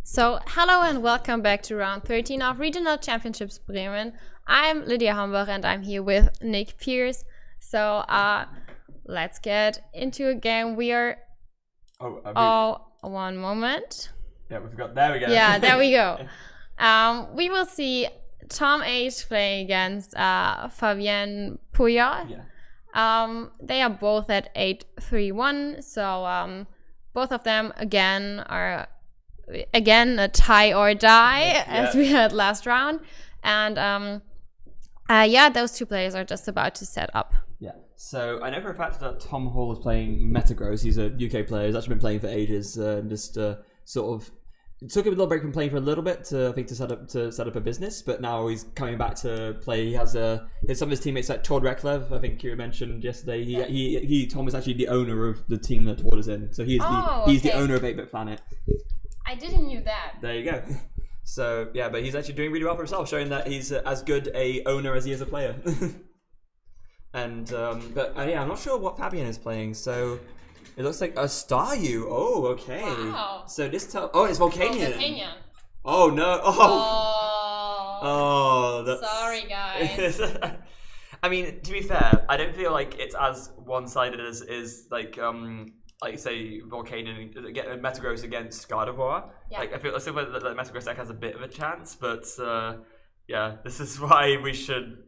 So, hello and welcome back to round 13 of Regional Championships Bremen. I'm Lydia Hambach and I'm here with Nick Pierce. So, let's get into a game. We are... one moment. Yeah, we forgot. There we go. Yeah, there we go. We will see Tom H playing against Fabien Pujol. Yeah. They are both at 8-3-1. So, both of them are a tie or die, as we had last round. And those two players are just about to set up. Yeah. So I know for a fact that Tom Hall is playing Metagross. He's a UK player. He's actually been playing for ages. Sort of took a little break from playing for a little bit to set up a business, but now he's coming back to play. He has some of his teammates like Tord Reklev. I think you mentioned yesterday. Tom is actually the owner of the team that Tord is in. So he's the owner of 8-Bit Planet. I didn't know that. There you go. So yeah, but he's actually doing really well for himself, showing that he's as good a owner as he is a player. And I'm not sure what Fabien is playing. So it looks like a Staryu. Oh, okay. Wow. So this it's Volcanion. Volcanion. Oh no. Sorry, guys. I mean, to be fair, I don't feel like it's as one-sided as say Volcanion Metagross against Gardevoir. Yeah. Like I feel that the Metagross deck has a bit of a chance, but this is why we should.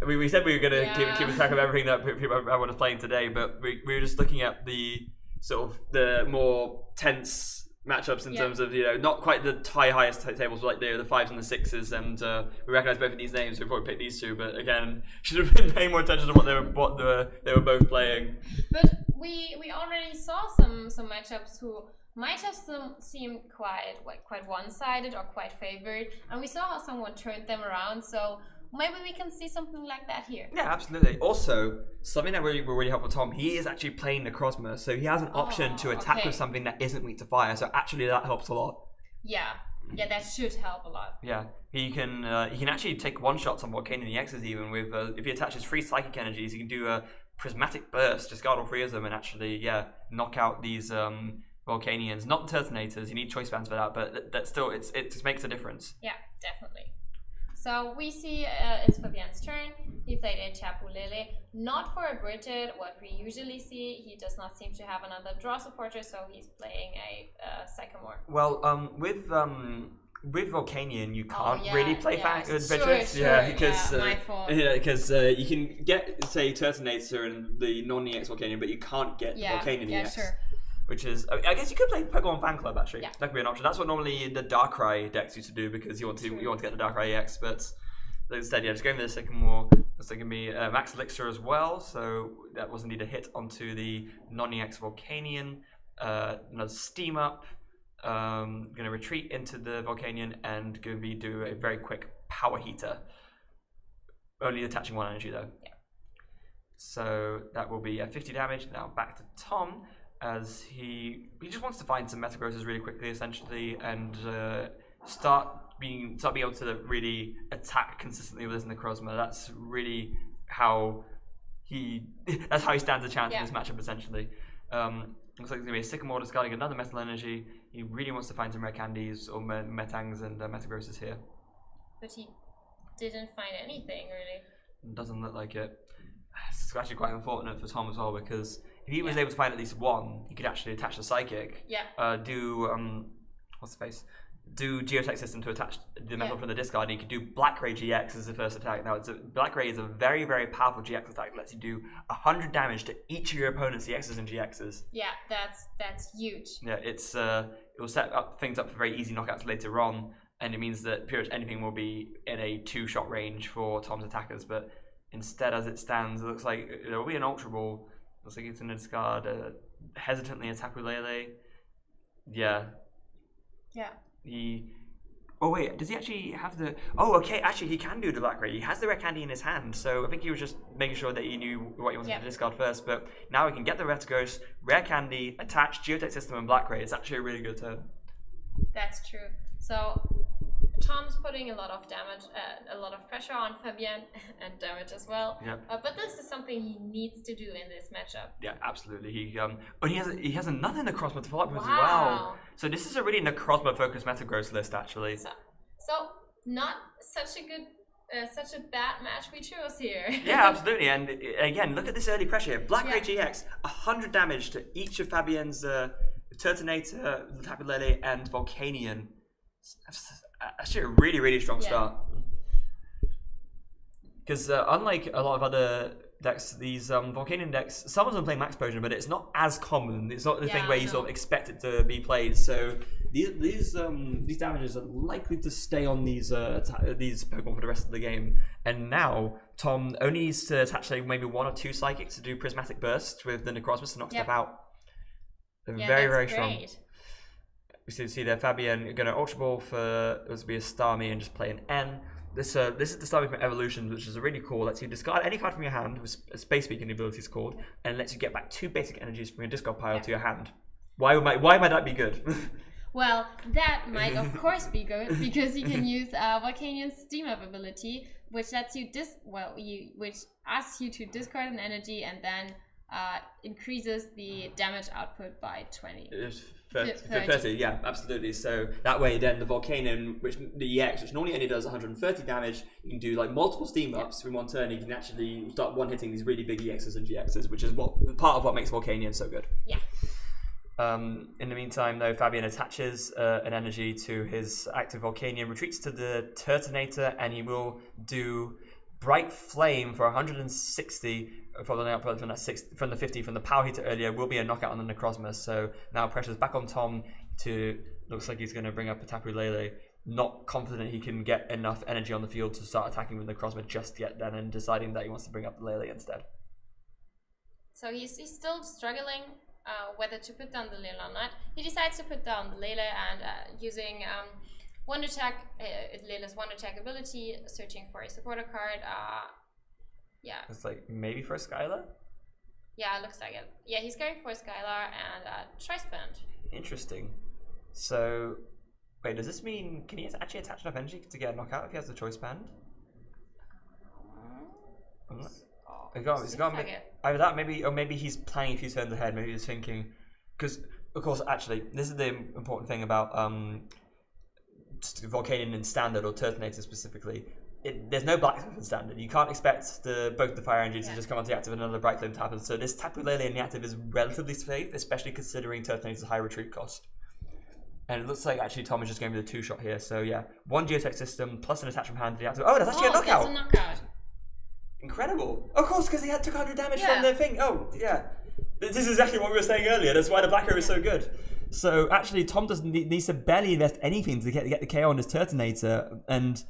We said we were going to keep track of everything that everyone is playing today, but we were just looking at the sort of the more tense matchups in terms of not quite the highest tables like the 5s and the 6s, and we recognise both of these names before we picked these two. But again, should have been paying more attention to what they were both playing. But we already saw some matchups who might have seemed quite one-sided or quite favored, and we saw how someone turned them around. So maybe we can see something like that here. Yeah, absolutely. Also, something that will really help with Tom, he is actually playing Necrozma, so he has an option to attack with something that isn't weak to fire, so actually that helps a lot. Yeah, that should help a lot. Yeah, he can actually take one-shots on Volcanion EXs even with, if he attaches 3 Psychic Energies, he can do a Prismatic Burst, discard all 3 of them, and actually, knock out these Volcanions. Not Turtonators, you need choice bands for that, but that still, it just makes a difference. Yeah, definitely. So we see it's Fabien's turn. He played a Chapulele, not for a Bridget, what we usually see. He does not seem to have another draw supporter, so he's playing a Sycamore. Well, with Volcanion, you can't really play Bridgets. My fault. Because you can get, say, Turtonator and the non-EX Volcanion, but you can't get Volcanion EX. Sure. Which is, I guess you could play Pokemon Fan Club actually. Yeah. That could be an option. That's what normally the Darkrai decks used to do because you want to get the Darkrai EX, but instead, just going for the Sycamore. That's going to be Max Elixir as well, so that was indeed a hit onto the non-EX Volcanion. Another Steam Up. Going to retreat into the Volcanion and going to do a very quick Power Heater. Only attaching 1 energy though. Yeah. So that will be 50 damage. Now back to Tom, as he just wants to find some Metagrosses really quickly, essentially, and start being able to really attack consistently with his Necrozma. That's really how he stands a chance in this matchup, essentially. Looks like it's going to be a Sycamore discarding another Metal Energy. He really wants to find some Rare Candies or Metangs and Metagrosses here. But he didn't find anything, really. Doesn't look like it. It's actually quite unfortunate for Tom as well, because if he was able to find at least 1, he could actually attach the Psychic. Yeah. Do Geotech System to attach the metal from the discard, and you could do Black Ray GX as the first attack. Now, Black Ray is a very, very powerful GX attack that lets you do 100 damage to each of your opponent's EXs and GXs. Yeah, that's huge. Yeah, it will set up things up for very easy knockouts later on, and it means that pretty much anything will be in a 2-shot range for Tom's attackers. But instead, as it stands, it looks like there will be an Ultra Ball. Looks like it's going to discard hesitantly a Tapu Lele. Yeah. Yeah. Does he actually have the... Oh, okay, actually he can do the Black Ray. He has the Rare Candy in his hand, so I think he was just making sure that he knew what he wanted to discard first, but now he can get the Metagross, Rare Candy, attach Geotech System and Black Ray. It's actually a really good turn. That's true. So Tom's putting a lot of damage, a lot of pressure on Fabien and damage as well. Yeah. But this is something he needs to do in this matchup. Yeah, absolutely. He has another Necrozma to follow up with as well. So this is a really Necrozma focused Metagross list actually. So not such a bad match we chose here. Yeah, absolutely. And again, look at this early pressure here. Black Ray GX, 100 damage to each of Fabien's Turtonator, Tapu Lele, and Volcanion. Actually, a really, really strong start. Because unlike a lot of other decks, these Volcanion decks, some of them play Max Potion, but it's not as common. It's not the thing where you sort of expect it to be played. So these damages are likely to stay on these Pokemon for the rest of the game. And now Tom only needs to attach like maybe 1 or 2 Psychics to do Prismatic Burst with the Necrozma to knock stuff out. They're very strong. We see there Fabien going to Ultra Ball for this will be a Starmie and just play an N. This is the Starmie from Evolutions, which is really cool. Lets you discard any card from your hand, with Space Beacon ability is called, and lets you get back 2 basic energies from your discard pile to your hand. Why might that be good? Well, that might of course be good because you can use Volcanion's Steam Up ability, which lets you which asks you to discard an energy and then increases the damage output by 20. 30, yeah, absolutely. So that way, then the Volcanion, the EX, which normally only does 130 damage, you can do like multiple steam ups in one turn. You can actually start one-hitting these really big EXs and GXs, which is part of what makes Volcanion so good. Yeah. In the meantime, though, Fabien attaches an energy to his active Volcanion, retreats to the Turtonator, and he will do Bright Flame for 160. Following up from the 50 from the Power Heater earlier will be a knockout on the Necrozma. So now pressure's back on Tom looks like he's going to bring up a Tapu Lele. Not confident he can get enough energy on the field to start attacking with the Necrozma just yet then, and deciding that he wants to bring up the Lele instead. So he's still struggling whether to put down the Lele or not. He decides to put down the Lele and using Lele's Wonder Attack ability, searching for a supporter card. Yeah. It's like maybe for a Skylar? Yeah, it looks like it. Yeah, he's going for a Skylar and Choice Band. Interesting. So, wait, does this mean, can he actually attach enough energy to get a knockout if he has the Choice Band? Either that, maybe he's planning a few turns ahead. Maybe he's thinking, because of course, actually, this is the important thing about Volcanion in Standard or Turtonator specifically. There's no Black Flame in Standard. You can't expect both the Fire Energy to just come onto the active and another Bright Flame to happen. So this Tapu Lele in the active is relatively safe, especially considering Turtonator's high retreat cost. And it looks like actually Tom is just going with a 2-shot here. So yeah, 1 Geotech System plus an attack from hand to the active. Oh, that's actually a knockout! That's a knockout. Incredible. Of course, because he took 100 damage from the thing. Oh, yeah. This is exactly what we were saying earlier. That's why the Black Arrow is so good. So actually, Tom needs to barely invest anything to get the KO on his Turtonator. And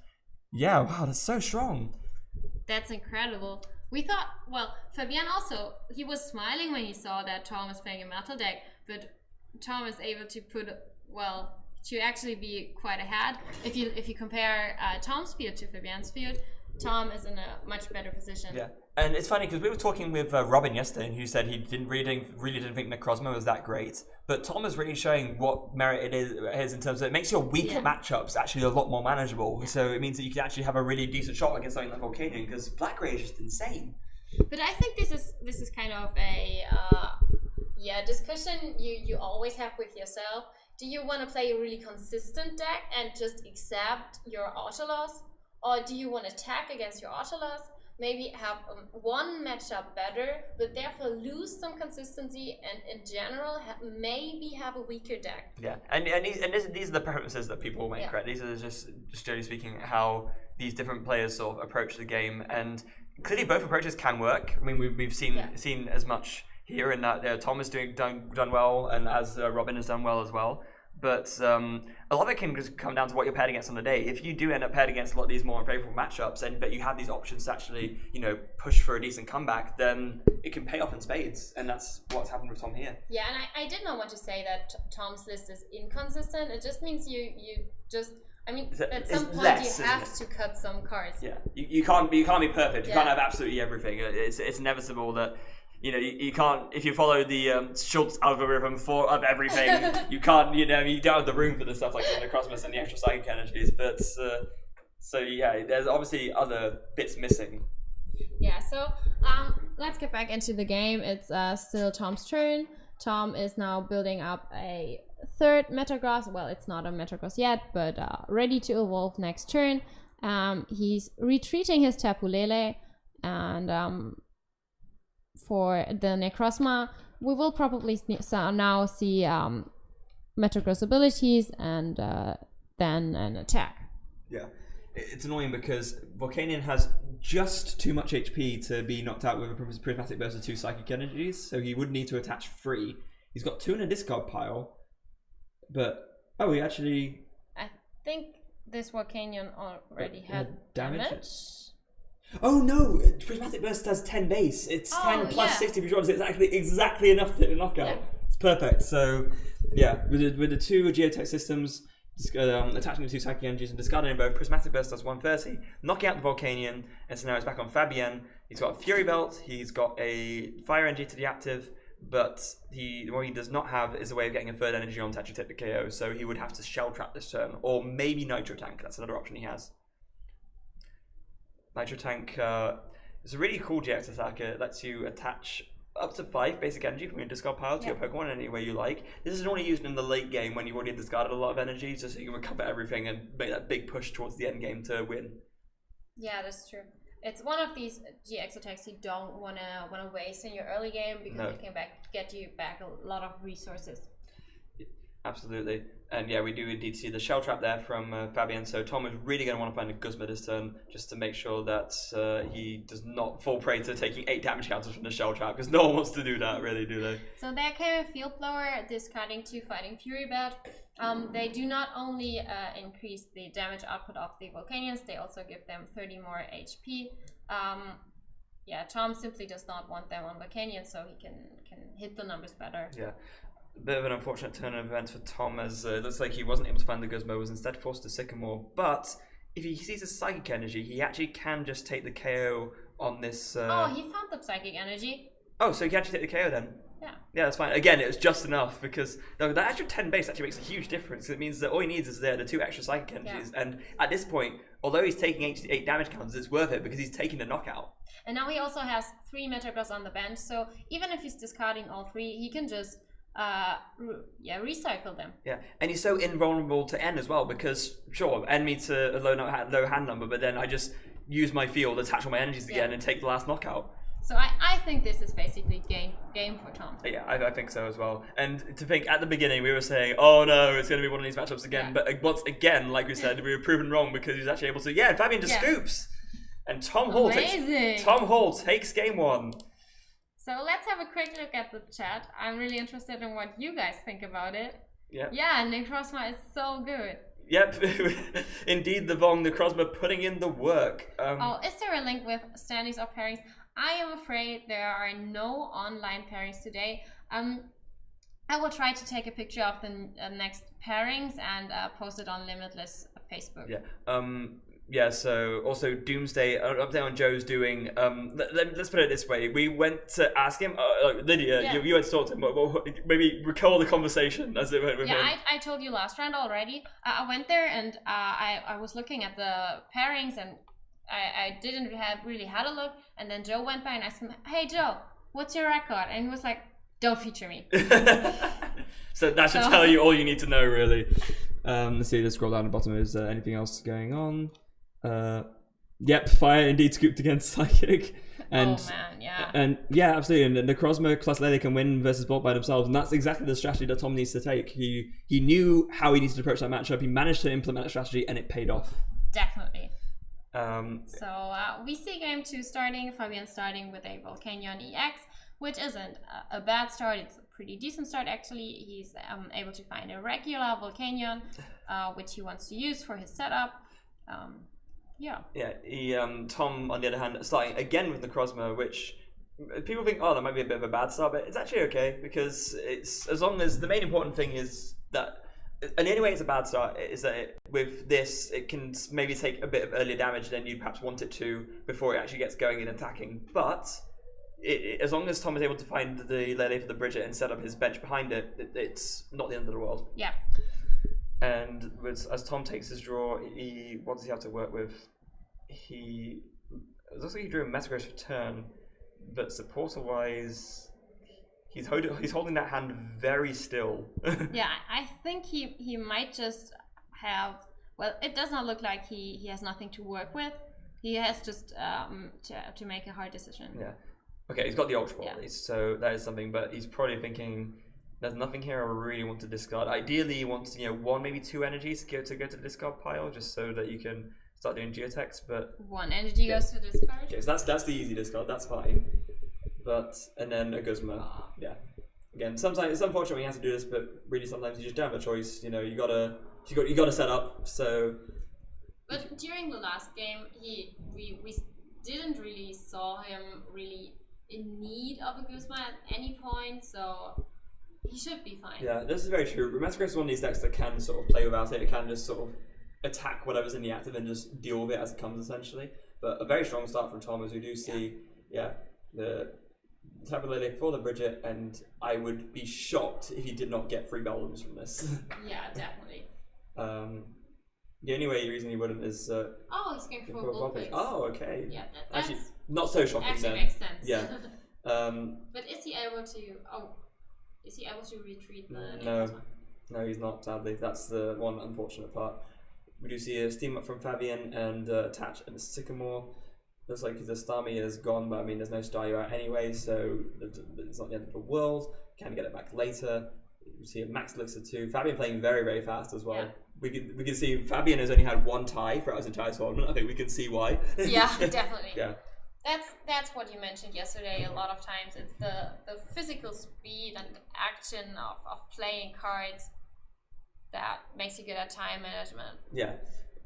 yeah, wow, that's so strong. That's incredible. We thought, well, Fabien also, he was smiling when he saw that Tom was playing a metal deck, but Tom is able to to actually be quite ahead. If you compare Tom's field to Fabien's field, Tom is in a much better position. Yeah, and it's funny because we were talking with Robin yesterday, and he said he really didn't think Necrozma was that great. But Tom is really showing what merit it is in terms of it makes your weaker matchups actually a lot more manageable. So it means that you can actually have a really decent shot against something like Volcanion because Black Ray is just insane. But I think this is kind of a discussion you always have with yourself. Do you want to play a really consistent deck and just accept your auto loss? Or do you want to attack against your auto loss, maybe have one matchup better, but therefore lose some consistency and in general maybe have a weaker deck? Yeah, and these are the preferences that people make, right? These are just generally speaking how these different players sort of approach the game, and clearly both approaches can work. I mean, we've seen as much here in that Tom has done well, and as Robin has done well as well. But a lot of it can just come down to what you're paired against on the day. If you do end up paired against a lot of these more unfavorable matchups, but you have these options to actually, push for a decent comeback, then it can pay off in spades, and that's what's happened with Tom here. Yeah, and I did not want to say that Tom's list is inconsistent. It just means you just. I mean, at some point you have to cut some cards. Yeah, you can't be perfect. You can't have absolutely everything. It's inevitable that you can't, if you follow the Schultz algorithm of everything, you can't, you don't have the room for the stuff like the Necrozma and the extra psychic energies. But so yeah, there's obviously other bits missing. Yeah, so let's get back into the game. It's still Tom's turn. Tom is now building up a third Metagross. Well, it's not a Metagross yet, but ready to evolve next turn. He's retreating his Tapu Lele, and for the Necrozma, we will probably now see Metagross abilities and then an attack. Yeah, it's annoying because Volcanion has just too much HP to be knocked out with a Prismatic Burst of 2 Psychic Energies, so he would need to attach 3. He's got 2 in a discard pile, but he actually... I think this Volcanion already had damage. Oh no! Prismatic Burst has 10 base. It's 10 plus 60 Pujol, so it's actually exactly enough to hit a knockout. Yeah. It's perfect. So yeah, with the 2 Geotech systems, attaching the 2 Psychic Energies and discarding both, Prismatic Burst does 130, knocking out the Volcanion, and so now it's back on Fabien. He's got a Fury Belt, he's got a Fire Energy to the active, but what he does not have is a way of getting a third energy on to actually take the KO, so he would have to Shell Trap this turn, or maybe Nitro Tank. That's another option he has. Nitro Tank is a really cool GX attack. It lets you attach up to 5 basic energy from your discard pile to your Pokemon any way you like. This is only used in the late game when you've already discarded a lot of energy, just so you can recover everything and make that big push towards the end game to win. Yeah, that's true. It's one of these GX attacks you don't wanna waste in your early game because it can get you back a lot of resources. Absolutely. And yeah, we do indeed see the Shell Trap there from Fabien, so Tom is really going to want to find a Guzma this turn just to make sure that he does not fall prey to taking 8 damage counters from the Shell Trap, because no one wants to do that, really, do they? So there came a Field Blower, discarding 2 Fighting Fury Belt. They do not only increase the damage output of the Volcanions, they also give them 30 more HP. Yeah, Tom simply does not want them on Volcanion, so he can hit the numbers better. Yeah. A bit of an unfortunate turn of events for Tom, as it looks like he wasn't able to find the Guzma, was instead forced to Sycamore. But if he sees a Psychic Energy, he actually can just take the KO on this... he found the Psychic Energy. Oh, so he can actually take the KO then? Yeah. Yeah, that's fine. Again, it was just enough, because that extra 10 base actually makes a huge difference. It means that all he needs is the 2 extra Psychic Energies. Yeah. And at this point, although he's taking 8 damage counters, it's worth it because he's taking the knockout. And now he also has 3 Metagross on the bench, so even if he's discarding all 3, he can just... recycle them. Yeah, and he's so invulnerable to N as well, because sure, N meets a low hand number, but then I just use my field, attach all my energies again, and take the last knockout. So I think this is basically game for Tom. Yeah, I think so as well. And to think, at the beginning we were saying, oh no, it's going to be one of these matchups again, but once again, like we said, we were proven wrong because he's actually able to, Fabien just scoops! And Tom Hall takes game 1. So let's have a quick look at the chat. I'm really interested in what you guys think about it. Yeah. Yeah, Necrozma is so good. Yep, indeed, the Necrozma putting in the work. Is there a link with standings or pairings? I am afraid there are no online pairings today. I will try to take a picture of the next pairings and post it on Limitless Facebook. Yeah. Yeah, so also Doomsday, update on Joe's doing, let's put it this way, we went to ask him, Lydia, you went to talk to him, maybe recall the conversation as it went with him. Yeah, I told you last round already. I went there and I was looking at the pairings and I didn't really had a look, and then Joe went by and asked him, hey Joe, what's your record? And he was like, don't feature me. So that should tell you all you need to know, really. Let's see, let's scroll down the bottom, is there anything else going on? Yep, Fire indeed scooped against Psychic, and absolutely. And the Necrozma plus Lele can win versus Volt by themselves, and that's exactly the strategy that Tom needs to take. He knew how he needed to approach that matchup. He managed to implement that strategy, and it paid off. Definitely. So we see game 2 starting. Fabien starting with a Volcanion EX, which isn't a bad start. It's a pretty decent start actually. He's able to find a regular Volcanion, which he wants to use for his setup. Tom, on the other hand, starting again with Necrozma, which people think, that might be a bit of a bad start, but it's actually okay, because it's, as long as, the main important thing is that, and the only way it's a bad start is that with this, it can maybe take a bit of earlier damage than you perhaps want it to before it actually gets going and attacking, but as long as Tom is able to find the Lele for the Bridget and set up his bench behind it, it's not the end of the world. Yeah. And as Tom takes his draw, what does he have to work with? It looks like he drew a Metagross for turn, but supporter-wise, he's holding that hand very still. Yeah, I think he might just have. Well, it does not look like he has nothing to work with. He has just to make a hard decision. Yeah. Okay, he's got the Ultra Ball, so that is something. But he's probably thinking, "There's nothing here I really want to discard." Ideally, he wants 1, maybe 2 energies to go to the discard pile, just so that you can start doing geotechs. But 1 energy goes to discard. Okay, so that's the easy discard. That's fine. And then a Guzma. Yeah. Again, sometimes it's unfortunate when you have to do this, but really sometimes you just don't have a choice. You gotta set up. So. But during the last game, we didn't really saw him really in need of a Guzma at any point, so he should be fine. Yeah, this is very true. Metagross is one of these decks that can sort of play without it. It can just sort of attack whatever's in the active and just deal with it as it comes, essentially. But a very strong start from Tom, as we do see, the Tapu Lele for the Bridget, and I would be shocked if he did not get 3 Beldums from this. Yeah, definitely. The only reason he wouldn't is he's going for Vulpix. Oh, okay. Yeah, that's actually not so shocking. Actually then. Makes sense. Yeah. But is he able to? Is he able to retreat the? No, he's not. Sadly, that's the one unfortunate part. We do see a steam up from Fabien and attach and a Sycamore. Looks like the Starmie is gone, but I mean, there's no Staryu out anyway, so it's not the end of the world. Can get it back later. We see a Max Elixir too. Fabien playing very, very fast as well. Yeah. We can see Fabien has only had 1 tie throughout his entire tournament. I think we can see why. Yeah, definitely. Yeah. That's what you mentioned yesterday. A lot of times it's the physical speed and action of playing cards that makes you good at time management. Yeah.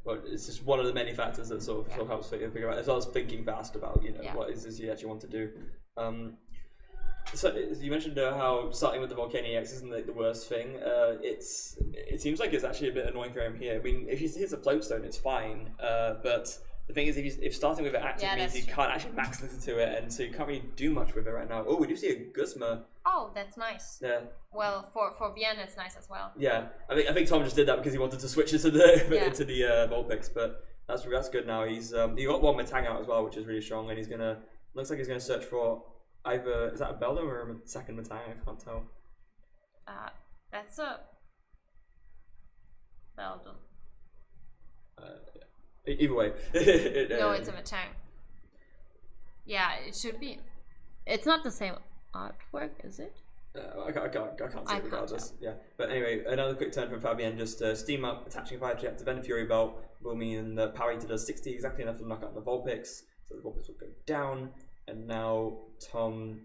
Well, it's just one of the many factors that sort of helps figure out, as well as thinking fast about what is this you actually want to do. So you mentioned how starting with the Volcanion X isn't the worst thing. It seems like it's actually a bit annoying for him here. I mean, if he hits a Floatstone, it's fine. But the thing is, if starting with it active means you can't actually max listen to it, and so you can't really do much with it right now. Oh, we do see a Guzma. Oh, that's nice. Yeah. Well, for Fabien, it's nice as well. Yeah, I think Tom just did that because he wanted to switch it to the into the Vulpix, but that's good now. He got 1 Metang out as well, which is really strong, and looks like he's gonna search for either, is that a Beldum or a second Metang? I can't tell. That's a Beldum. Either way. No, it's a Metang. Yeah, it should be. It's not the same artwork, is it? I can't see it regardless. Yeah, but anyway, another quick turn from Fabien. Just steam up, attaching 5 to active Venom Fury Belt will mean the power meter does 60, exactly enough to knock out the Vulpix. So the Vulpix will go down, and now Tom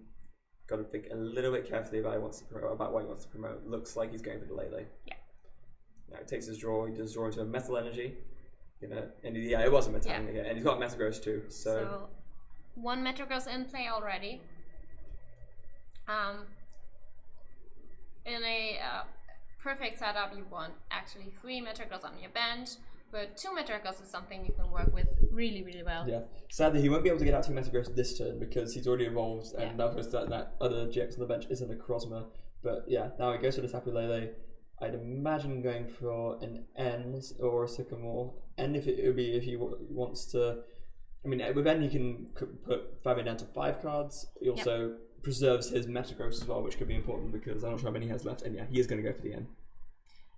got to think a little bit carefully about what he wants to promote. Looks like he's going for the Lele. Yeah. Now he takes his draw. He does draw into a Metal Energy. It was a Metang again, and he's got Metagross too. So 1 Metagross in play already. In a perfect setup, you want actually 3 Metagross on your bench, but 2 Metagross is something you can work with really, really well. Yeah. Sadly, he won't be able to get out 2 Metagross this turn because he's already evolved, and that other GX on the bench is a Necrozma. But yeah, now he goes for the Tapu Lele. I'd imagine going for an N or a Sycamore. N if he wants to. I mean, with N he can put Fabien down to 5 cards. He also preserves his Metagross as well, which could be important because I'm not sure how many he has left. And yeah, he is going to go for the N.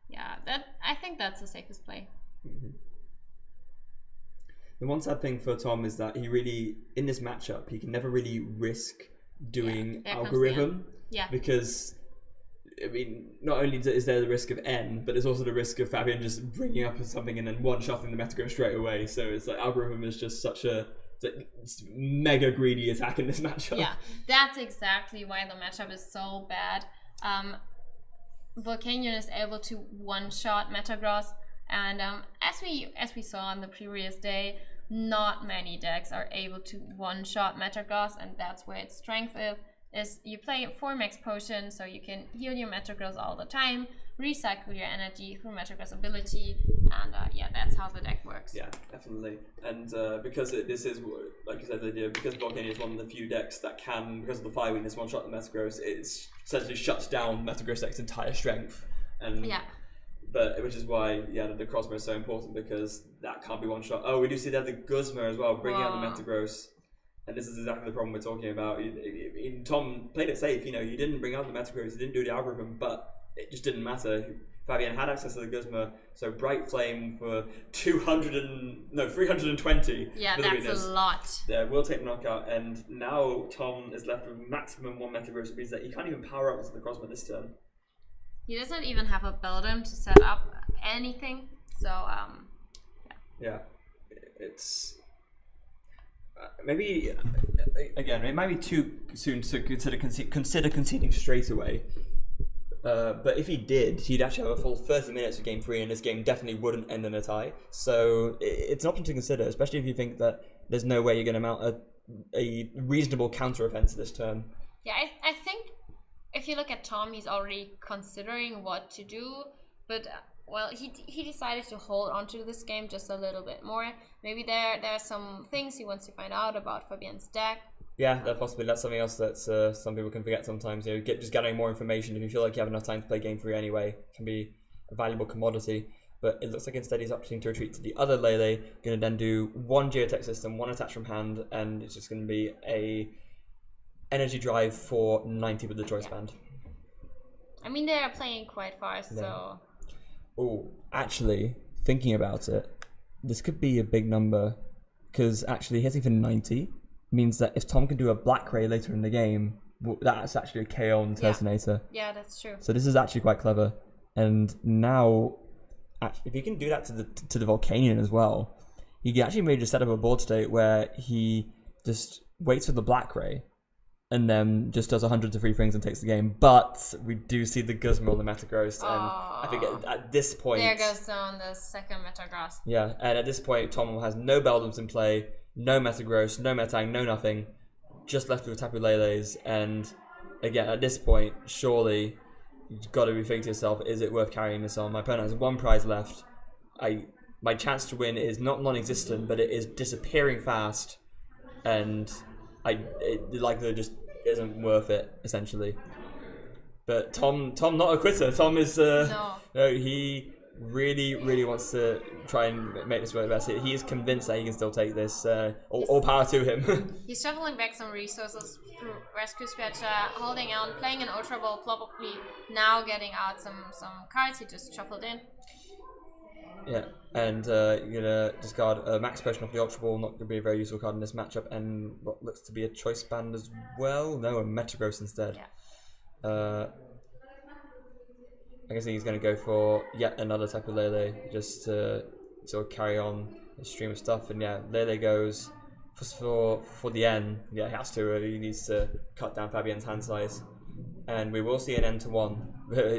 Yeah, I think that's the safest play. Mm-hmm. The one sad thing for Tom is that he really, in this matchup, he can never really risk doing algorithm. Yeah. Because, I mean, not only is there the risk of N, but there's also the risk of Fabien just bringing up something and then one-shotting the Metagross straight away. So it's like algorithm is just such a mega greedy attack in this matchup. Yeah, that's exactly why the matchup is so bad. Volcanion is able to one-shot Metagross, and as we saw on the previous day, not many decks are able to one-shot Metagross, and that's where its strength is. You play 4 max potions, so you can heal your Metagross all the time, recycle your energy through Metagross ability, And yeah, that's how the deck works. Yeah, definitely. And because this is, like you said, because Volcanion is one of the few decks that can, because of the fire weakness, one-shot the Metagross, it essentially shuts down Metagross deck's entire strength. And yeah. But which is why, yeah, the Necrozma is so important, because that can't be one-shot. Oh, we do see that the Guzma as well, bringing out the Metagross. And this is exactly the problem we're talking about. Tom played it safe, you know, you didn't bring out the Metagross, you didn't do the algorithm, but it just didn't matter. Fabien had access to the Guzma, so Bright Flame for 320. Yeah, that's a lot. Yeah, will take the knockout, and now Tom is left with maximum 1 Metagross, which means that he can't even power up the Necrozma this turn. He doesn't even have a Beldum to set up anything, so yeah, it's maybe again it might be too soon to consider conceding straight away. But if he did, he'd actually have a full 30 minutes of game 3, and this game definitely wouldn't end in a tie. So it's an option to consider, especially if you think that there's no way you're going to mount a reasonable counter offense this turn. Yeah, I think if you look at Tom, he's already considering what to do, but well, he decided to hold on to this game just a little bit more. Maybe there are some things he wants to find out about Fabien's deck. Yeah, that's something else that some people can forget sometimes. You know, just gathering more information if you feel like you have enough time to play game 3 anyway can be a valuable commodity. But it looks like instead he's opting to retreat to the other Lele, going to then do 1 Geotech system, 1 attach from hand, and it's just going to be a energy drive for 90 with the choice band. I mean, they are playing quite fast, so... Oh, actually, thinking about it, this could be a big number, because actually hitting for 90 means that if Tom can do a Black Ray later in the game, that's actually a KO on the Turtonator. Yeah, that's true. So this is actually quite clever. And now, if he can do that to the Volcanion as well, he can actually maybe just set up a board state where he just waits for the Black Ray and then just does 100 to free things and takes the game. But we do see the Guzma on the Metagross, and I think at this point... There goes on the second Metagross. Yeah, and at this point, Tom has no Beldums in play, no Metagross, no Metang, no nothing, just left with Tapu Leles, and again, at this point, surely you've got to be thinking to yourself, is it worth carrying this on? My opponent has 1 prize left. My chance to win is not non-existent, but it is disappearing fast, and it likely just isn't worth it, essentially. But Tom not a quitter. Tom is no, he really wants to try and make this work best. He is convinced that he can still take this. All power to him. He's shuffling back some resources through Rescue Scratcher, holding on, playing an Ultra Ball, probably now getting out some cards he just shuffled in. Yeah, and you're gonna discard a Max Potion off the Ultra Ball, not gonna be a very useful card in this matchup, and what looks to be a choice band as well. No, a Metagross instead. Yeah. I guess he's going to go for yet another type of Lele, just to sort of carry on a stream of stuff. And yeah, Lele goes for the N. Yeah, he has to. He needs to cut down Fabien's hand size, and we will see an N to 1.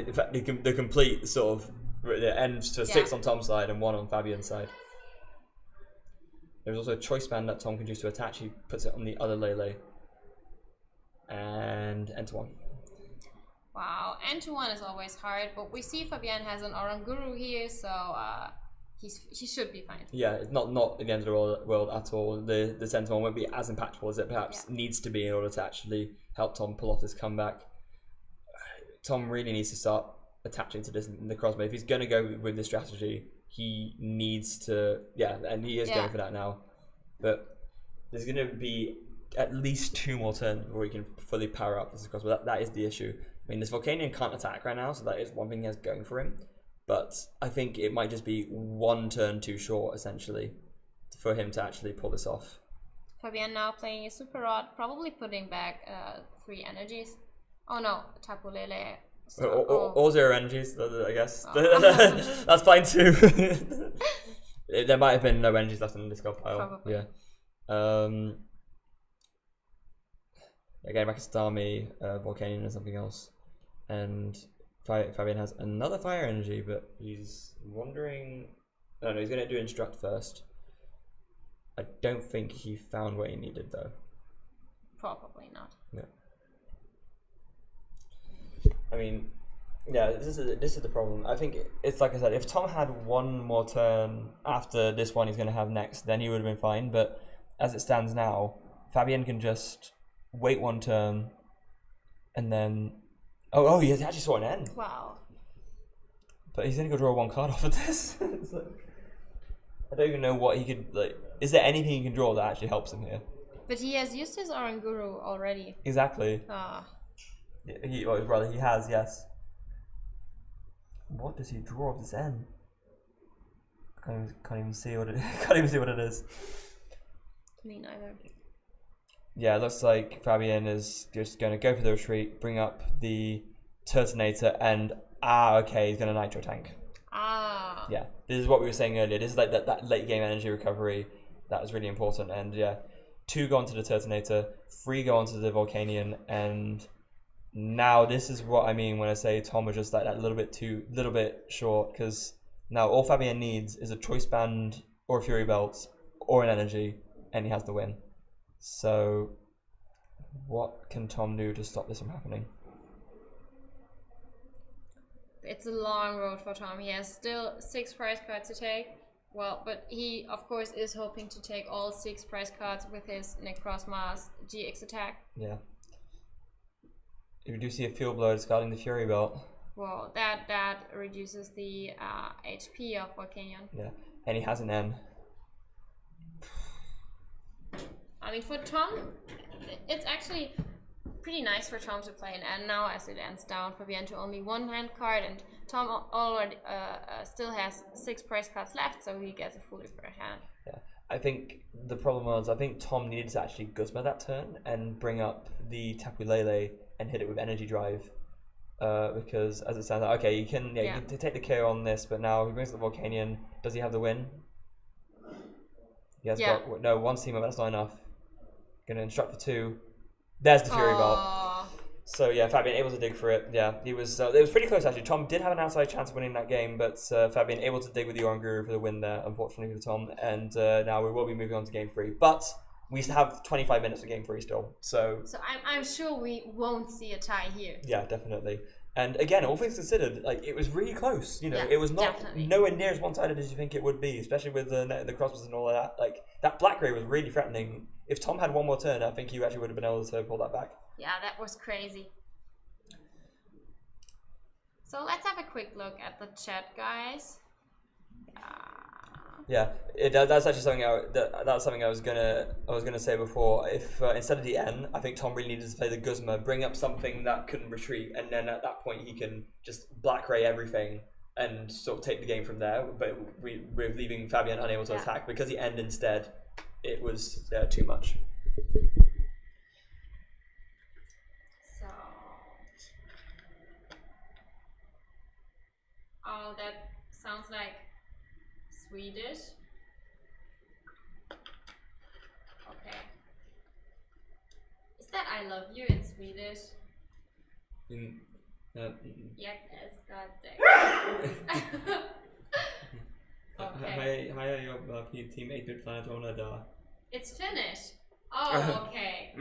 In fact, the complete sort of ends to 6 on Tom's side and 1 on Fabien's side. There's also a choice band that Tom can choose to attach. He puts it on the other Lele, and N to 1. Wow, N2-1 is always hard, but we see Fabien has an Oranguru here, so he should be fine. Yeah, it's not the end of the world at all. The N2-1 won't be as impactful as it perhaps needs to be in order to actually help Tom pull off this comeback. Tom really needs to start attaching to this Necrozma. If he's going to go with this strategy, he needs to, and he is going for that now. But there's going to be at least 2 more turns before he can fully power up this Necrozma. That is the issue. I mean, this Volcanion can't attack right now, so that is one thing he has going for him. But I think it might just be 1 turn too short, essentially, for him to actually pull this off. Fabien now playing a Super Rod, probably putting back 3 energies. Oh no, Tapu Lele. Or 0 energies, I guess. That's fine too. There might have been no energies left in the discard pile. Probably. Yeah. Again, back to Starmie, Volcanion and something else. And Fabien has another fire energy, but he's wondering... No, he's going to do Instruct first. I don't think he found what he needed, though. Probably not. Yeah. I mean, Yeah, this is the problem. I think it's like I said, if Tom had one more turn after this one he's going to have next, then he would have been fine. But as it stands now, Fabien can just wait one turn, and then he actually saw an end. Wow. But he's going to go draw one card off of this. I don't even know what he could like. Is there anything he can draw that actually helps him here? But he has used his Oranguru already. Exactly. Ah. He has, yes. What does he draw off this end? Can't even see what it. Can't even see what it is. Me neither. Yeah, it looks like Fabien is just going to go for the retreat, bring up the Turtonator, and okay, he's going to Nitro Tank. Ah. Yeah, this is what we were saying earlier. This is like that late game energy recovery that is really important. And yeah, 2 go onto the Turtonator, 3 go onto the Volcanion, and now this is what I mean when I say Tom was just like that little bit short, because now all Fabien needs is a Choice Band or a Fury Belt or an energy, and he has the win. So what can Tom do to stop this from happening? It's a long road for Tom. He has still 6 prize cards to take. Well, but he, of course, is hoping to take all 6 prize cards with his Necrozma's GX attack. Yeah. If you do see a field blow discarding the Fury Belt. Well, that reduces the HP of Volcanion. Yeah, and he has an N. I mean, for Tom, it's actually pretty nice for Tom to play an N now, as it ends down Fabien to only 1 hand card, and Tom already still has 6 prize cards left, so he gets a fully fresh hand. Yeah, I think the problem was Tom needed to actually Guzma that turn and bring up the Tapu Lele and hit it with Energy Drive, because as it stands, okay, you can take the KO on this, but now he brings up the Volcanion. Does he have the win? He has got no 1 Steamer, but that's not enough. Gonna instruct for 2. There's the Fury Belt. So yeah, Fabien able to dig for it. Yeah, he was. It was pretty close actually. Tom did have an outside chance of winning that game, but Fabien able to dig with the Oranguru for the win there, unfortunately for Tom. And now we will be moving on to game 3, but we have 25 minutes of game 3 still. So I'm sure we won't see a tie here. Yeah, definitely. And again, all things considered, like it was really close. You know, it was nowhere near as one-sided as you think it would be, especially with the crosses and all of that. Like that black gray was really threatening. If Tom had one more turn, I think you actually would have been able to pull that back. Yeah, that was crazy. So let's have a quick look at the chat, guys. Yeah, that's actually something that's something I was gonna say before. If instead of the N, I think Tom really needed to play the Guzma, bring up something that couldn't retreat, and then at that point he can just black ray everything and sort of take the game from there. But we're leaving Fabien unable to attack because he ended instead. It was too much. So, that sounds like Swedish. Okay. Is that I love you in Swedish? Jag älskar dig. Okay. Hi, your team 8-bit planet owner da. It's Finnish. Oh, okay.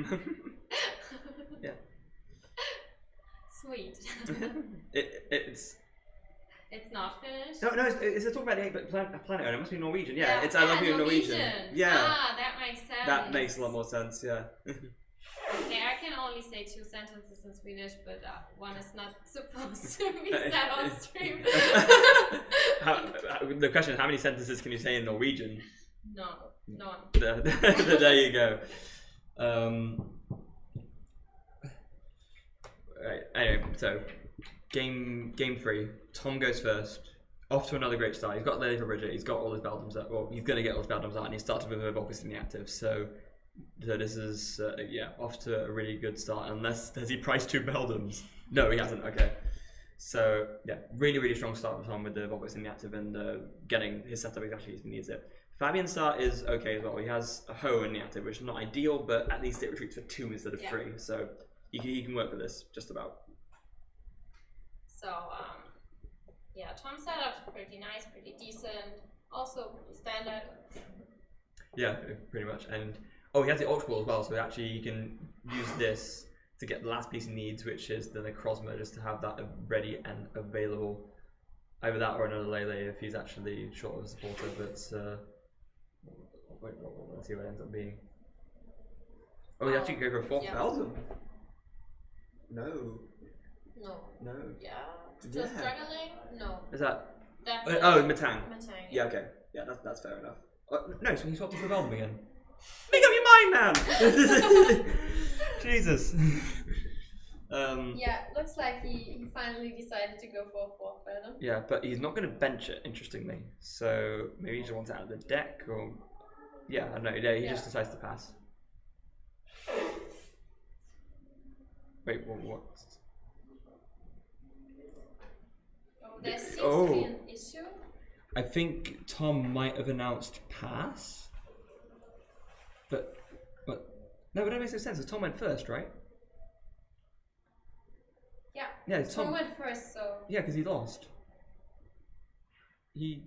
Yeah. Sweet. It's not Finnish? No, it's a talk about the 8-bit planet owner. It must be Norwegian. Yeah, it's I love you in Norwegian. Yeah. Ah, that makes sense. That makes a lot more sense, yeah. Okay, I can only say 2 sentences in Swedish, but one is not supposed to be said on stream. The question is, how many sentences can you say in Norwegian? None. There you go. Right. Anyway, so game 3. Tom goes first. Off to another great start. He's got Lily for Bridget. He's got all his Beldums out. Well, he's going to get all his Beldums out, and he started with a Volcus in the active. So this is off to a really good start. Unless has he priced 2 Beldums? No, he hasn't. Okay. So yeah, really strong start for Tom with the Volcus in the active and getting his setup exactly as he needs it. Fabien's start is okay as well. He has a Ho in the active, which is not ideal, but at least it retreats for 2 instead of 3. So he can work with this just about. So Tom's setup's pretty nice, pretty decent, also pretty standard. Yeah, pretty much. And he has the Ultra Ball as well, so actually you can use this to get the last piece he needs, which is the Necrozma, just to have that ready and available. Either that or another Lele if he's actually short of a supporter, but let's see what it ends up being. Oh, you actually go for a 4th Beldum? No. Yeah. Still struggling? No. Is that? That's Metang. Yeah, okay. Yeah, that's fair enough. No, so he swapped it for Beldum again. Make up your mind, man! Jesus. Yeah, looks like he finally decided to go for a 4th Beldum. Yeah, but he's not going to bench it, interestingly. So maybe he just wants it out of the deck, or... Yeah, I don't know. Yeah, he just decides to pass. Wait, what? Oh, there seems to be an issue. I think Tom might have announced pass. But no, but that makes no sense. Tom went first, right? Yeah. Yeah, Tom went first, so. Yeah, because he lost. He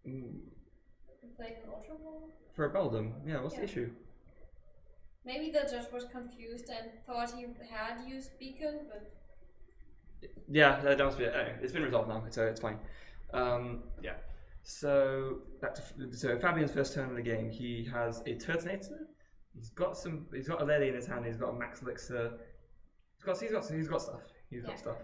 played an Ultra Ball? For a Beldum. Yeah, what's the issue? Maybe the judge was confused and thought he had used Beacon, but. Yeah, that must be it. Anyway, it's been resolved now, so it's fine. Yeah. So Fabian's first turn of the game, he has a Turtonator. He's got a Lele in his hand. He's got a Max Elixir. He's got stuff. He's got stuff.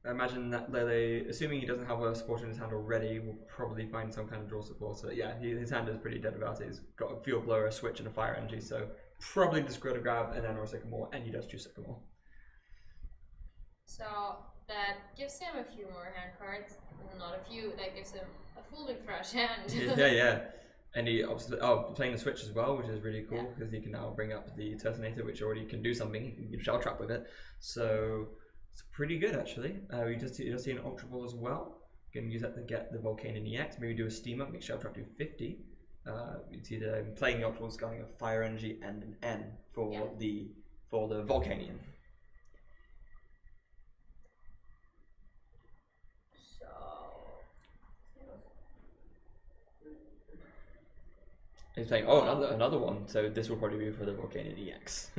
I imagine that Lele, assuming he doesn't have a supporter in his hand already, will probably find some kind of draw supporter. Yeah, his hand is pretty dead about it. He's got a Field Blower, a Switch, and a Fire Energy, so probably just go to grab an N or a Sycamore, and he does choose Sycamore. So that gives him a few more hand cards. Not a few, that gives him a fully fresh hand. yeah. And he obviously playing the Switch as well, which is really cool because he can now bring up the Turtonator, which already can do something. He can Shell Trap with it, so it's pretty good actually. You just see an Ultra Ball as well. You can use that to get the Volcanion EX. Maybe do a Steam Up, make Shell Trap do 50. You see playing the Ultra Ball is getting a Fire Energy and an N for the Volcanion. He's playing another one, so this will probably be for the Volcanion EX.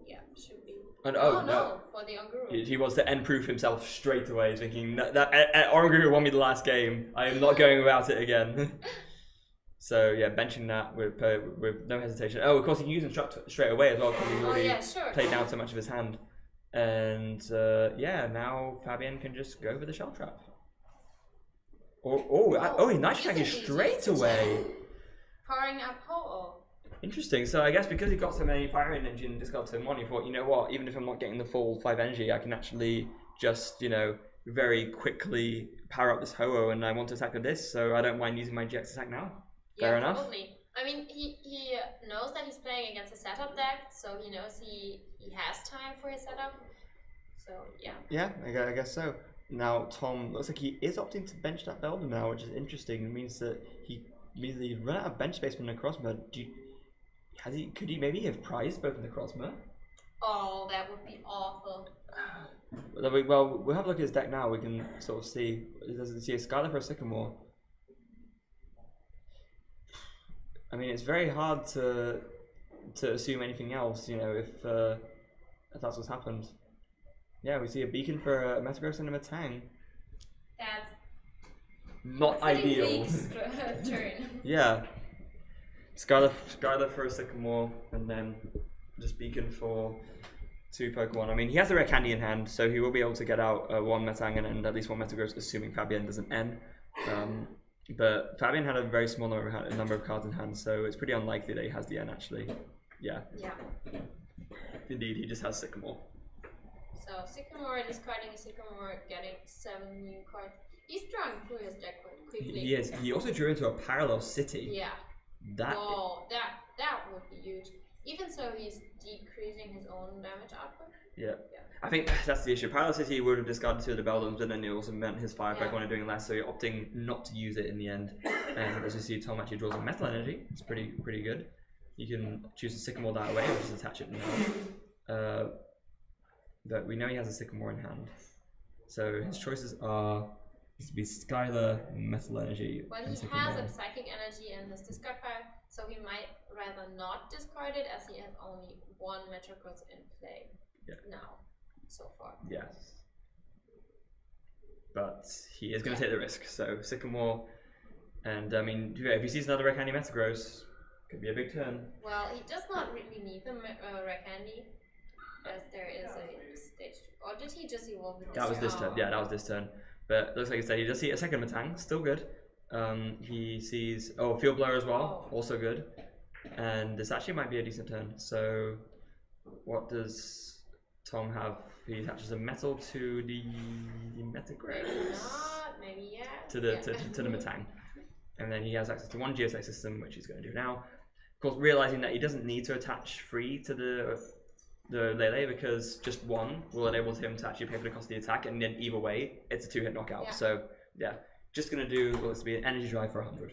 Yeah, should be. And, no, for the Oranguru. He wants to end-proof himself straight away, thinking that Oranguru won me the last game. I am not going without it again. So yeah, benching that with no hesitation. Oh, of course he can use Instruct straight away as well because he's already played down so much of his hand. And now Fabien can just go for the Shell Trap. He nice attacking straight away. Powering up Ho-Oh. Interesting. So I guess because he got so many Fire Energy and discard turn 1, he thought, you know what, even if I'm not getting the full 5 energy, I can actually just, very quickly power up this Ho-Oh and I want to attack with this, so I don't mind using my GX attack now. Fair enough. Probably. I mean, he knows that he's playing against a setup deck, so he knows he has time for his setup. So, yeah. Yeah, I guess so. Now, Tom looks like he is opting to bench that Beldum now, which is interesting. It means that he's run out of bench space for Necrozma. Could he maybe have prized both Necrozma? Oh, that would be awful. Well, we'll have a look at his deck now. We can sort of see. Does he see a Skylar for a Sycamore? I mean, it's very hard to assume anything else, if that's what's happened. Yeah, we see a Beacon for a Metagross and a Metang. That's not ideal. Turn. Yeah. Skylar for a Sycamore, and then just Beacon for 2 Pokemon. I mean, he has the Rare Candy in hand, so he will be able to get out 1 Metang and at least 1 Metagross, assuming Fabien doesn't end. But Fabien had a very small number of cards in hand, so it's pretty unlikely that he has the N actually. Yeah. Indeed, he just has Sycamore. So Sycamore, discarding a Sycamore, getting 7 new cards. He's drawing through his deck quite quickly. He is. He also drew into a parallel city. Yeah. That would be huge. Even so, he's decreasing his own damage output. Yeah. I think that's the issue. Parallel City would have discarded 2 of the Beldums, but then it also meant his Fire Pokemon are doing less, so you're opting not to use it in the end. And as you see, Tom actually draws a Metal Energy. It's pretty good. You can choose to Sycamore that away, or just attach it now. But we know he has a Sycamore in hand. So his choices are to be Skylar, Metal Energy, well, he has a Psychic Energy in his discard pile, So he might rather not discard it, as he has only one Metagross in play now, so far. Yes. But he is going to take the risk, so Sycamore, and I mean, if he sees another Red Candy Metagross, could be a big turn. Well, he does not really need the Red Candy, as there is a stage. Or did he just evolve it? That was this turn, yeah, that was this turn. But looks like he said he does see a second Metang, still good. He sees, Field Blower as well, also good. And this actually might be a decent turn. So, what does Tom have? He attaches a metal to the Metagross. Maybe not, maybe yes. To the Metang. And then he has access to one Geotech system, which he's going to do now. Of course, realizing that he doesn't need to attach free to the Lele, because just one will enable him to actually pay for the cost of the attack, and then either way, it's a 2-hit knockout. Yeah. So, yeah, just going to do what's to be an energy drive for 100.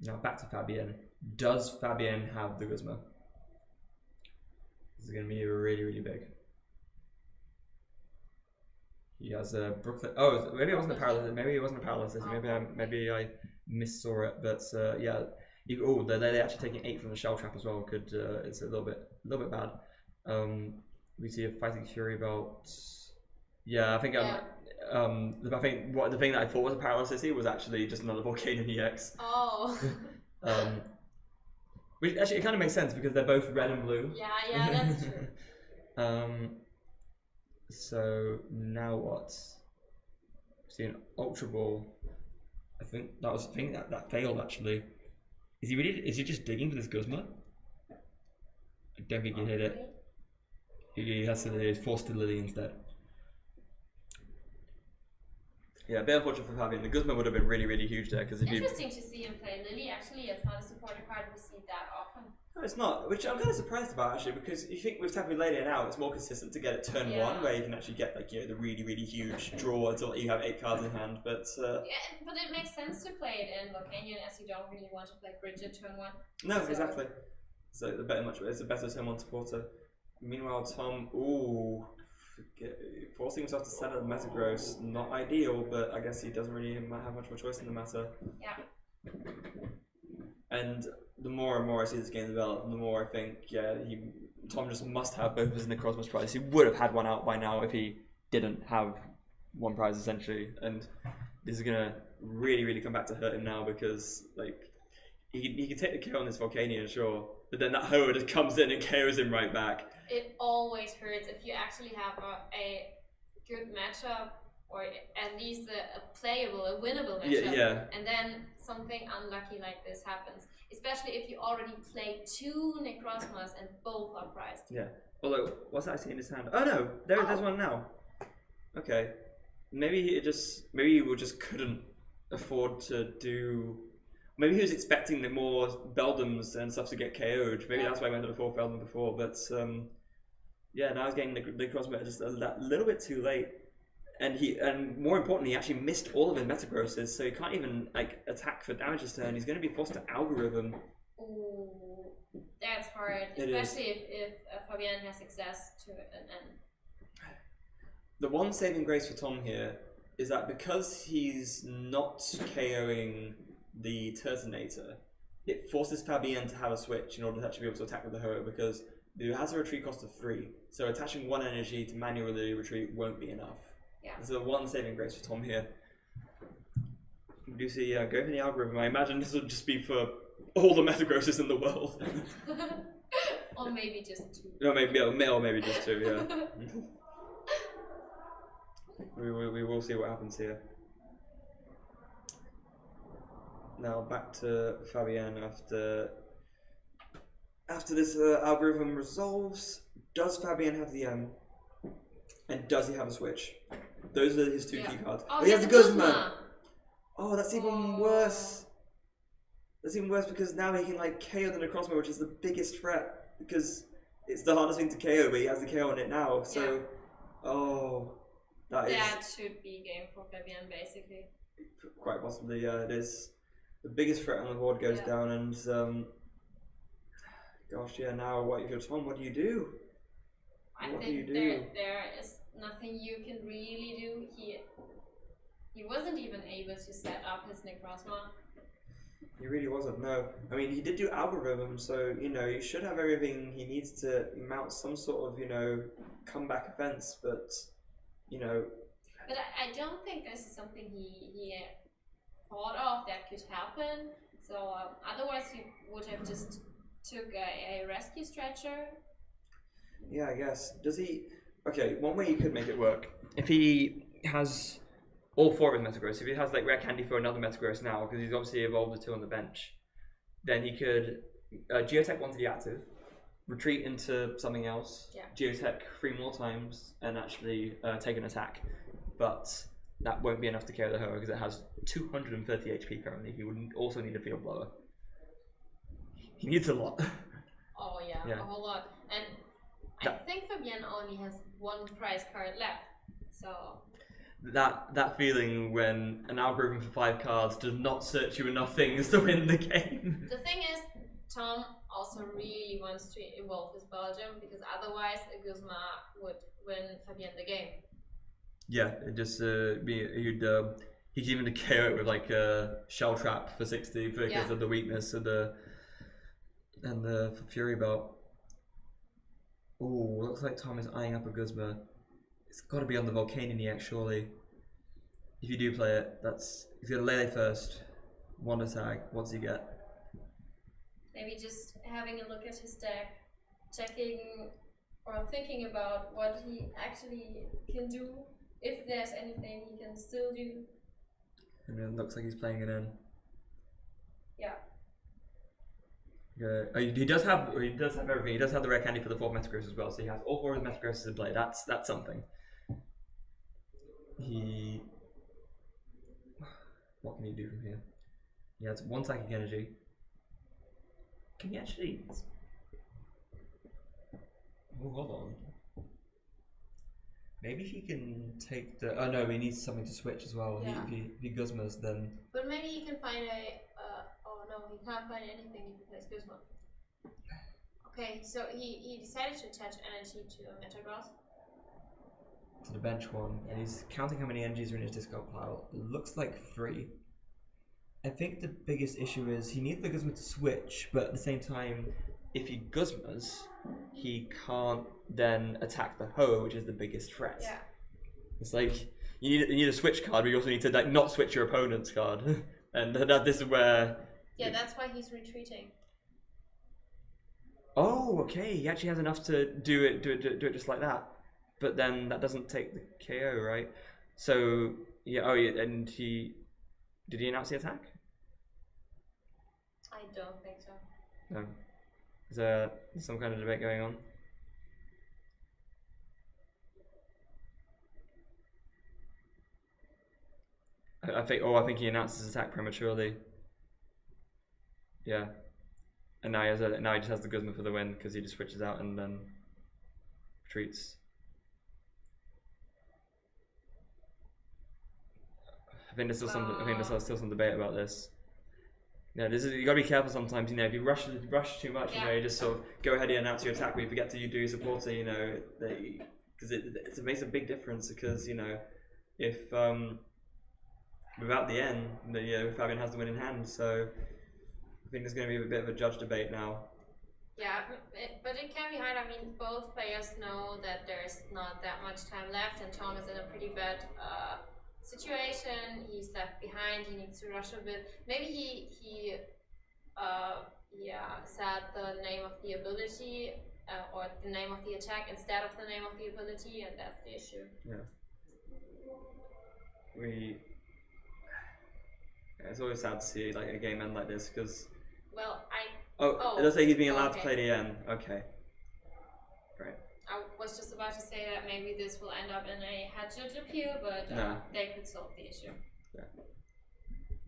Now back to Fabien. Does Fabien have the Guzma? This is going to be really, really big. He has a Brooklyn. Oh, maybe it wasn't a paralysis. Maybe it wasn't a paralysis. Maybe I missaw it. But yeah. They're actually taking 8 from the shell trap as well. Could it's a little bit bad. We see a Fighting Fury belt. Yeah, I think I think the thing that I thought was a paralysis was actually just another Volcanion EX. Oh. Which actually it kind of makes sense because they're both red and blue. Yeah, that's true. So now what? See an Ultra Ball. I think that failed actually. Is he just digging for this Guzma? I don't think he hit it. He's forced to Lily instead. Yeah, a bit unfortunate for Fabien. The Guzma would have been really, really huge there. Interesting to see him play Lily. Actually, it's not a supporter card we see that often. No, it's not, which I'm kind of surprised about actually, because you think with Tapu Lele now, it's more consistent to get it turn 1, where you can actually get the really, really huge draw until you have 8 cards in hand. But but it makes sense to play it in Volcanion, as you don't really want to play Bridget turn 1. No, exactly. So it's a better turn 1 supporter. Meanwhile, Tom, forcing himself to send out the Metagross, not ideal, but I guess he doesn't really have much of a choice in the matter. Yeah. And the more and more I see this game develop, the more I think, Tom just must have both his Necrozma prizes. He would have had one out by now if he didn't have one prize essentially. And this is gonna really, really come back to hurt him now, because he can take the KO on this Volcanion, sure, but then that Hoa just comes in and KOs him right back. It always hurts if you actually have a good matchup, or at least a playable, a winnable matchup, and then something unlucky like this happens. Especially if you already play 2 Necrozmas and both are prized. Yeah. Although, what's that I see in his hand? Oh no, there's one now. Okay. Maybe he just couldn't afford to do. Maybe he was expecting the more Beldums and stuff to get KO'd. Maybe that's why I went to the 4th Beldum before. But now he's getting the Necrozma just a little bit too late. And more importantly, he actually missed all of his Metagrosses, so he can't even attack for damage this turn. He's going to be forced to Algorithm. Ooh, that's hard, especially if Fabien has access to an end. The one saving grace for Tom here is that because he's not KOing the Turtonator, it forces Fabien to have a switch in order to actually be able to attack with the Hoa, because it has a retreat cost of 3, so attaching 1 energy to manually retreat won't be enough. Yeah. There's the one saving grace for Tom here. We do see, go for the Algorithm. I imagine this would just be for all the Metagrosses in the world. Or maybe just 2. No, maybe just 2, yeah. We will see what happens here. Now back to Fabien after this Algorithm resolves. Does Fabien have the M? And does he have a switch? Those are his 2 key cards. Oh, he has the Guzma! Oh, that's even worse. That's even worse because now he can KO the Necrozma, which is the biggest threat, because it's the hardest thing to KO, but he has the KO on it now. So, that should be game for Fabien, basically. Quite possibly, yeah. It is. The biggest threat on the board goes down, and now what if you're Tom? What do you do? I think there is nothing you can really do. He wasn't even able to set up his Necrozma. He really wasn't, no. I mean, he did do algorithm, so, you know, he should have everything he needs to mount some sort of, you know, comeback offense, but, you know... But I don't think this is something he thought of that could happen, so otherwise he would have just took a rescue stretcher. Yeah, I guess. Does he... Okay, one way you could make it work, if he has... all 4 of his Metagross. If he has like rare candy for another Metagross now, because he's obviously evolved the 2 on the bench, then he could Geotech onto the active, retreat into something else, Geotech 3 more times, and actually take an attack. But that won't be enough to carry the Ho-Oh because it has 230 HP currently. He would also need a field blower. He needs a lot. Oh yeah, a whole lot. And I think Fabien only has 1 prize card left, so... That feeling when an algorithm for 5 cards does not search you enough things to win the game. The thing is, Tom also really wants to evolve his Belgium because otherwise Guzma would win Fabien the game. Yeah, it just he could even KO it with like a shell trap for 60 because of the weakness of the Fury Belt. Oh, looks like Tom is eyeing up a Guzma. It's got to be on the Volcanion EX, surely. If you do play it, he's going to Lele first. 1 attack. What's he get? Maybe just having a look at his deck, checking or thinking about what he actually can do, if there's anything he can still do. And it looks like he's playing it in. Yeah. He does have everything. He does have the rare candy for the 4th Metagross as well, so he has all 4 of his Metagrosses in play. That's something. What can he do from here? He has 1 psychic energy. Can he actually... Oh, hold on. Maybe he can take the... Oh no, he needs something to switch as well. Yeah. If he Guzmas, then... But maybe he can find a... oh no, he can't find anything if he plays Guzma. Okay, so he decided to attach energy to a Metagross. To the bench one, and he's counting how many energies are in his discard pile. It looks like 3. I think the biggest issue is he needs the Guzma to switch, but at the same time, if he Guzmas, he can't then attack the Ho-Oh, which is the biggest threat. Yeah. It's like you need a switch card, but you also need to like not switch your opponent's card, and this is where. Yeah, that's why he's retreating. Oh, okay. He actually has enough to do it just like that. But then that doesn't take the KO, right? So yeah. Oh yeah. And did he announce the attack? I don't think so. No. Is there some kind of debate going on? I think he announced his attack prematurely. Yeah. And now he just has the Guzma for the win because he just switches out and then retreats. I think there's still some debate about this. Yeah, you gotta be careful sometimes. You know, if you rush too much, you know, you just sort of go ahead and announce your attack, but you forget to do your supporter. You know, because it makes a big difference. Because you know, if without the N, Fabien has the win in hand. So I think there's going to be a bit of a judge debate now. Yeah, but it can be hard. I mean, both players know that there's not that much time left, and Tom is in a pretty bad situation. He's left behind. He needs to rush a bit. Maybe he said the name of the ability or the name of the attack instead of the name of the ability, and that's the issue. Yeah. It's always sad to see like a game end like this because. Well, it does say he's being allowed to play the N. Okay. Right. I was just about to say that maybe this will end up in a head judge appeal, but they could solve the issue. Yeah.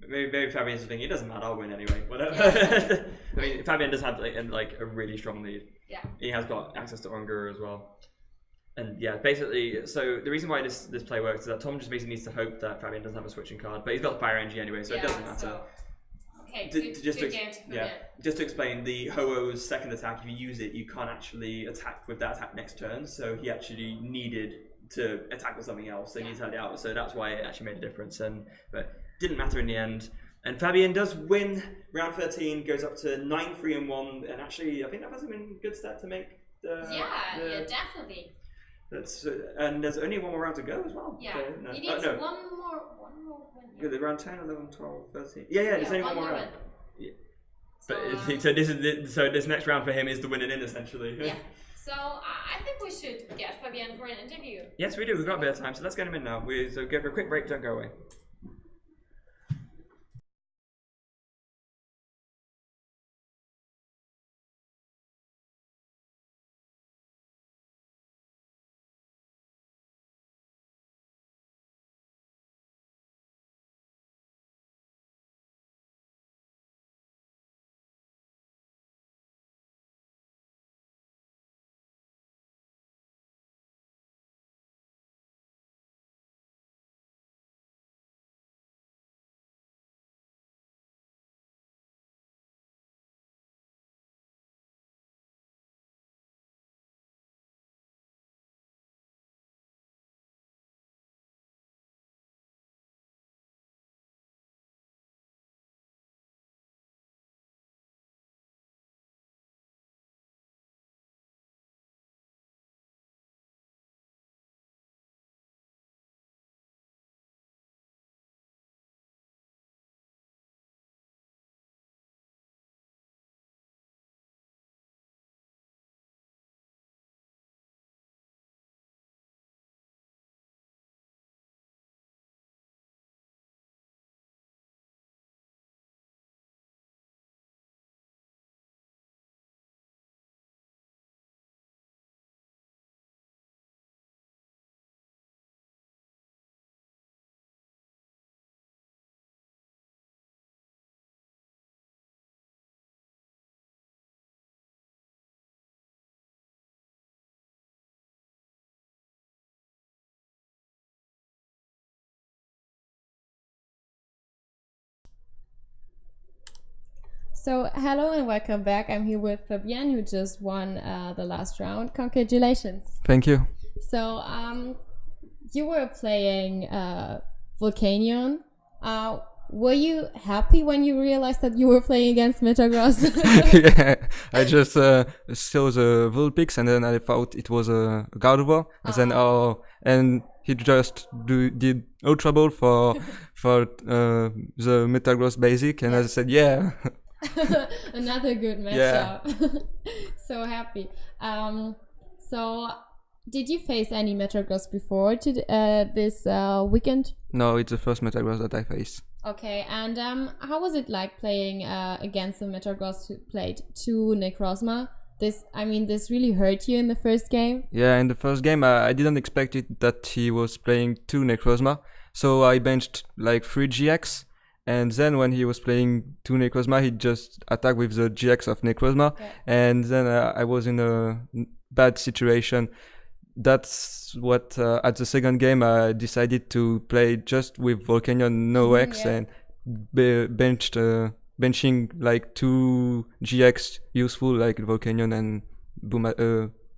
Maybe Fabien's thinking, it doesn't matter, I'll win anyway. Whatever. Yeah. I mean, Fabien does have like a really strong lead. Yeah. He has got access to Onguru as well. And yeah, basically, so the reason why this play works is that Tom just basically needs to hope that Fabien doesn't have a switching card, but he's got the Fire Energy anyway, so it doesn't matter. So, okay, good game to forget. Just to explain, the Ho-Oh's second attack, if you use it, you can't actually attack with that attack next turn, so he actually needed to attack with something else, so he needs to have it out, so that's why it actually made a difference, but didn't matter in the end. And Fabien does win round 13, goes up to 9-3-1, and actually, I think that was him in good step to make the. Yeah, definitely. That's and there's only one more round to go as well. Yeah, so, he needs one more win. Yeah, the round 10, 11, 12, 13. Yeah, there's only one more round. Yeah. So, But this next round for him is the winning in essentially. Yeah. So I think we should get Fabien for an interview. Yes, we do. We've got a bit of time, so let's get him in now. So go for a quick break. Don't go away. So hello and welcome back. I'm here with Fabien, who just won the last round. Congratulations. Thank you. So you were playing Volcanion. Were you happy when you realized that you were playing against Metagross? Yeah, I just saw the Vulpix and then I thought it was a Gardevoir, and then and he just did Ultra Ball for the Metagross basic, and I said yeah. Another good matchup. Yeah. So happy. So did you face any Metagross before this weekend? No, it's the first Metagross that I face. Okay, and how was it like playing against the Metagross who played 2 Necrozma? This really hurt you in the first game? Yeah, in the first game I didn't expect it that he was playing 2 Necrozma, so I benched like 3 GX, and then when he was playing 2 Necrozma, he just attacked with the GX of Necrozma, and then I was in a bad situation. That's what at the second game I decided to play just with Volcanion, no X, and benching like 2 GX useful like Volcanion and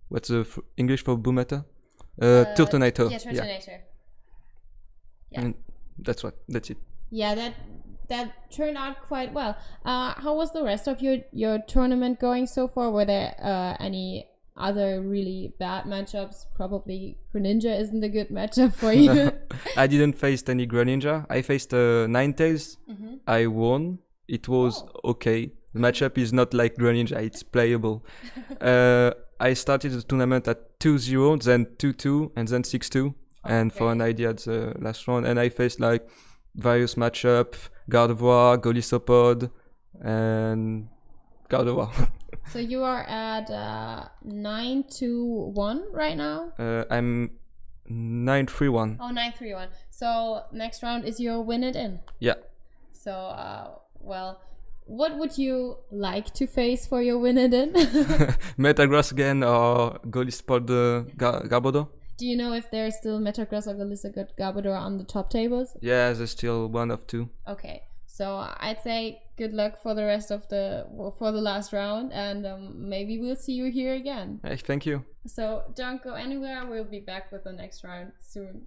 what's the English for Boomata? Turtonator. Yeah, Turtonator. Yeah. And that's it. Yeah, that turned out quite well. How was the rest of your tournament going so far? Were there any other really bad matchups? Probably Greninja isn't a good matchup for you. I didn't face any Greninja. I faced Ninetales. I won. It was okay. The matchup is not like Greninja, it's playable. I started the tournament at 2-0, then 2-2, and then 6-2. And for an idea at the last round, and I faced like various matchups, Gardevoir, Golisopod, and Gardevoir. So you are at 9-1 right now? I'm 9-3-1. Oh, 9-3-1. So next round is your win it in. Yeah. So, well, what would you like to face for your win it in? Metagross again or Golisopod Garbodor? Do you know if there's still Metagross or Garbodor on the top tables? Yeah, there's still 1 of 2. Okay. So I'd say good luck for the rest of for the last round, and maybe we'll see you here again. Hey, thank you. So don't go anywhere. We'll be back with the next round soon.